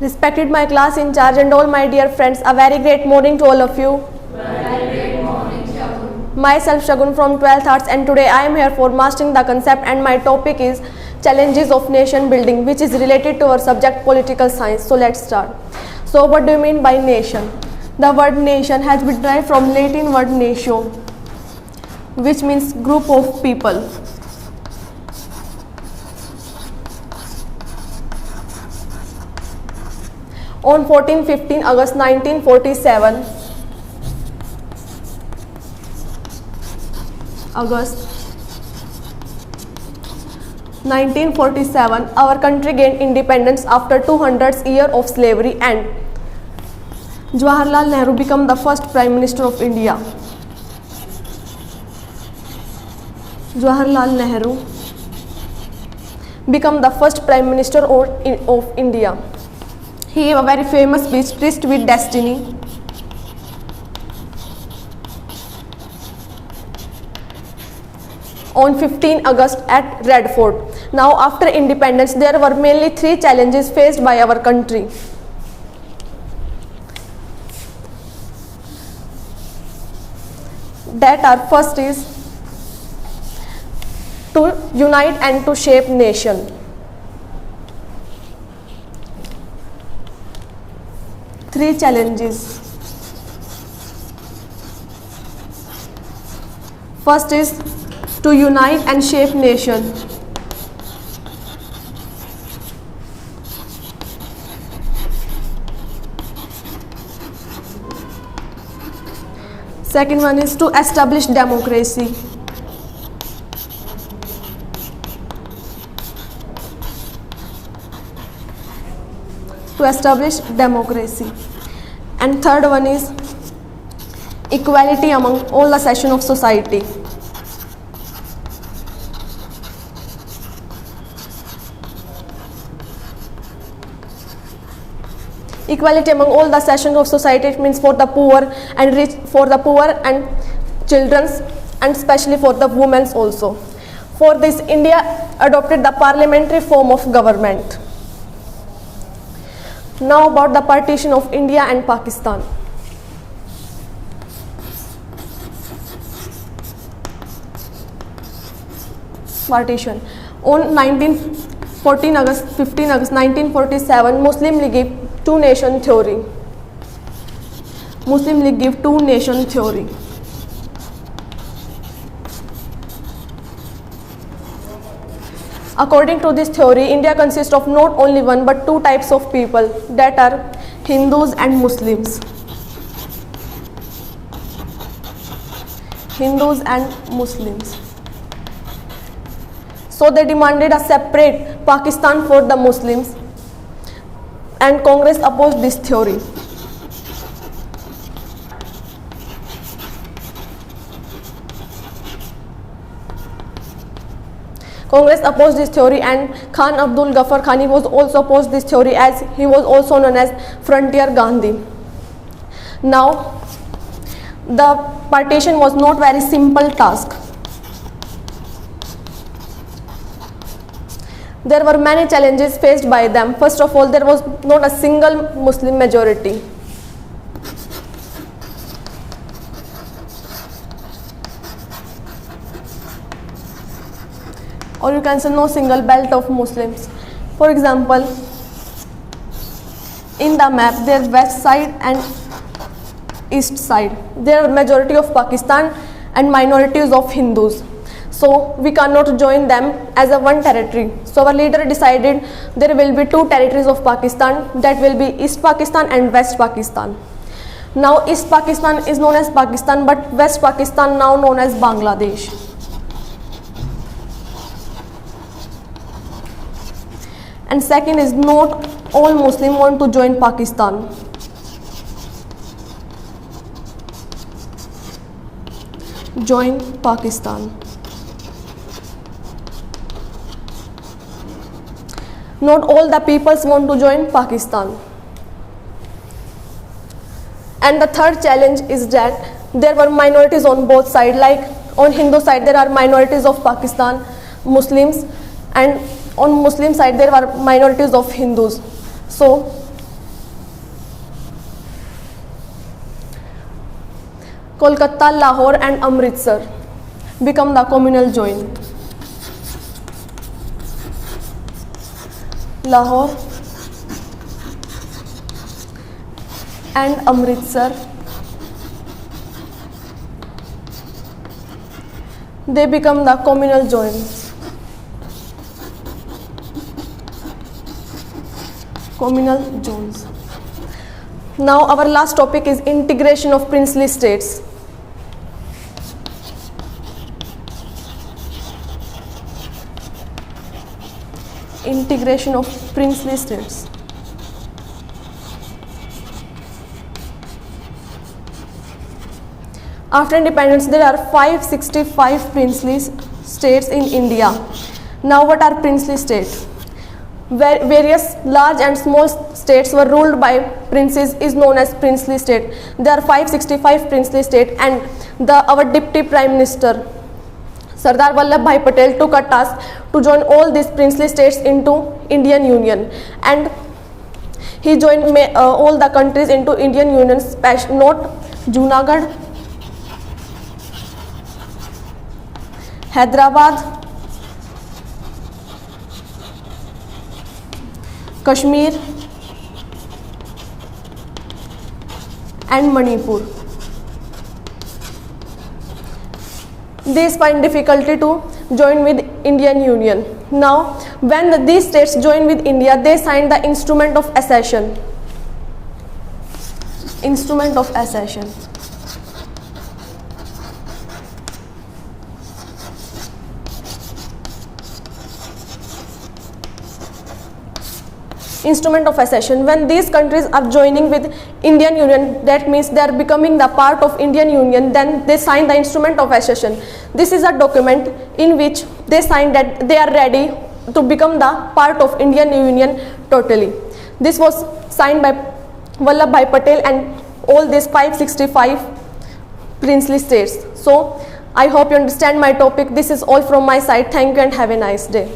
Respected my class in charge and all my dear friends, a very great morning to all of you. Very great morning, Shagun. Myself Shagun from 12th Arts, and today I am here for mastering the concept, and my topic is challenges of nation building, which is related to our subject political science. So let's start. So what do you mean by nation? The word nation has been derived from Latin word natio, which means group of people. On 14-15 August 1947, our country gained independence after 200 years of slavery, and Jawaharlal Nehru became the first Prime Minister of India. Jawaharlal Nehru became the first Prime Minister of India. He gave a very famous speech, Tryst with Destiny. On 15 August at Red Fort. Now, after independence, there were mainly three challenges faced by our country. That are, first is to unite and to shape nation. Three challenges. First is to unite and shape nation. Second one is to establish democracy. And third one is equality among all the sections of society. Equality among all the sections of society, it means for the poor and rich, for the poor and children, and especially for the women also. For this, India adopted the parliamentary form of government. Now about the partition of India and Pakistan. Partition. On 15 August 1947, Muslim League gave two-nation theory. According to this theory, India consists of not only one but two types of people, that are Hindus and Muslims. So they demanded a separate Pakistan for the Muslims, and Congress opposed this theory. And Khan Abdul Ghaffar Khani was also opposed this theory, as he was also known as Frontier Gandhi. Now, the partition was not very simple task. There were many challenges faced by them. First of all, there was not a single Muslim majority. Or you can say no single belt of Muslims. For example, in the map, there west side and east side. There are majority of Pakistan and minorities of Hindus. So we cannot join them as a one territory. So our leader decided there will be two territories of Pakistan, that will be East Pakistan and West Pakistan. Now East Pakistan is known as Pakistan, but West Pakistan now known as Bangladesh. And second is, not all Muslims want to join Pakistan. Not all the peoples want to join Pakistan. And the third challenge is that there were minorities on both sides, like on Hindu side there are minorities of Pakistan, Muslims, and on Muslim side there were minorities of Hindus. So Kolkata, Lahore and Amritsar become the communal join. Lahore and Amritsar, they become the communal zones. Communal zones. Now our last topic is integration of princely states. Integration of princely states. After independence, there are 565 princely states in India. Now, what are princely states? Various large and small states were ruled by princes is known as princely state. There are 565 princely states, and our Deputy Prime Minister Sardar Vallabhbhai Patel took a task to join all these princely states into Indian Union, and he joined all the countries into Indian Union, not Junagadh, Hyderabad, Kashmir and Manipur. They find difficulty to join with Indian Union. Now, when these states join with India, they signed the Instrument of Accession. Instrument of Accession. Instrument of Accession. When these countries are joining with Indian Union, that means they are becoming the part of Indian Union, then they sign the Instrument of Accession. This is a document in which they sign that they are ready to become the part of Indian Union totally. This was signed by Vallabhbhai Patel and all these 565 princely states. So I hope you understand my topic. This is all from my side. Thank you and have a nice day.